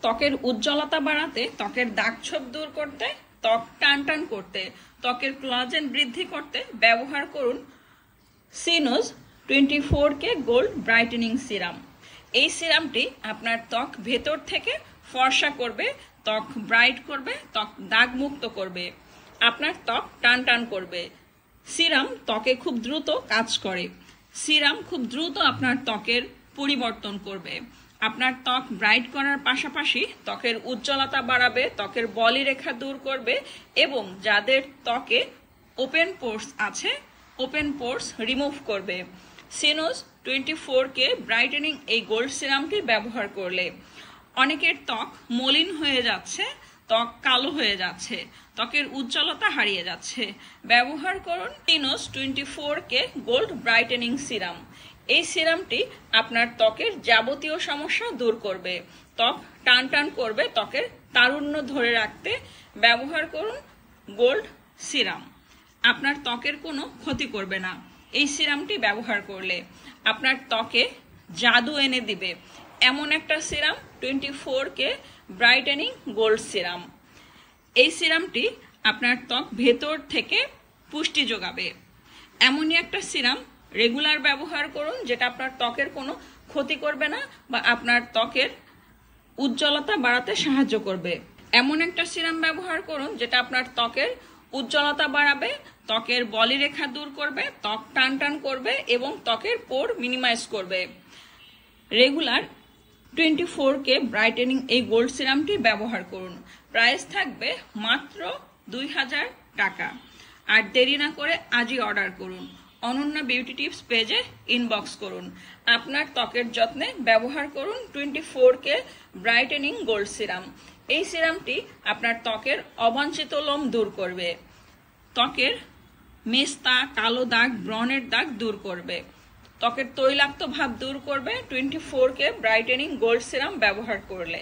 ত্বকের উজ্জ্বলতা বাড়াতে, ত্বকের দাগ ছোপ দূর করতে, ত্বক টান টান করতে, ত্বকের কোলাজেন বৃদ্ধি করতে ব্যবহার করুন সিনোজ 24K গোল্ড ব্রাইটেনিং সিরাম। এই সিরামটি আপনার ত্বক ভেতর থেকে ফর্সা করবে, ত্বক ব্রাইট করবে, ত্বক দাগ মুক্ত করবে, আপনার ত্বক টান টান করবে। সিরাম ত্বকে খুব দ্রুত কাজ করে। সিরাম খুব দ্রুত আপনার ত্বকের পরিবর্তন করবে। আপনার ত্বক ব্রাইট করার পাশাপাশি ত্বকের উজ্জ্বলতা বাড়াবে, ত্বকের বলিরেখা দূর করবে এবং যাদের ত্বকে ওপেন পোর্স আছে, ওপেন পোর্স রিমুভ করবে। সিনোজ 24K ব্রাইটেনিং এই গোল্ড সিরামটি ব্যবহার করলে অনেকের ত্বক মলিন হয়ে যাচ্ছে, ত্বক কালো হয়ে যাচ্ছে, ত্বকের উজ্জ্বলতা হারিয়ে যাচ্ছে। ব্যবহার করুন সিনোজ 24K গোল্ড ব্রাইটেনিং সিরাম। এই সিরামটি আপনার ত্বকের যাবতীয় সমস্যা দূর করবে, ত্বক টান টান করবে, ত্বকের তারুণ্য ধরে রাখতে ব্যবহার করুন গোল্ড সিরাম। আপনার ত্বকের কোনো ক্ষতি করবে না। এই সিরামটি ব্যবহার করলে আপনার ত্বকে জাদু এনে দিবে এমন একটা serum 24K brightening gold serum. এই সিরামটি আপনার ত্বক ভেতর থেকে পুষ্টি যোগাবে। এমনই একটা সিরাম রেগুলার ব্যবহার করুন যেটা আপনার ত্বকের কোনো ক্ষতি করবে না বা আপনার ত্বকের উজ্জ্বলতা বাড়াতে সাহায্য করবে। এমন একটা সিরাম ব্যবহার করুন যেটা আপনার ত্বকের উজ্জ্বলতা বাড়াবে, ত্বকের বলিরেখা দূর করবে, ত্বক টান টান করবে এবং ত্বকের পোর মিনিমাইজ করবে। রেগুলার 24K ব্রাইটেনিং এই গোল্ড সিরামটি ব্যবহার করুন। প্রাইস থাকবে মাত্র 2000 টাকা। আর দেরি না করে আজই অর্ডার করুন। অনন্যা বিউটি টিপস পেজে ইনবক্স করুন। আপনার ত্বকের যত্নে ব্যবহার করুন 24K ব্রাইটেনিং গোল্ড সিরাম। এই সিরামটি আপনার ত্বকের অবাঞ্ছিত লোম দূর করবে, ত্বকের মেস্তা, কালো দাগ, ব্রণের দাগ দূর করবে, ত্বকের তৈলাক্ত ভাব দূর করবে 24K ব্রাইটেনিং গোল্ড সিরাম ব্যবহার করলে।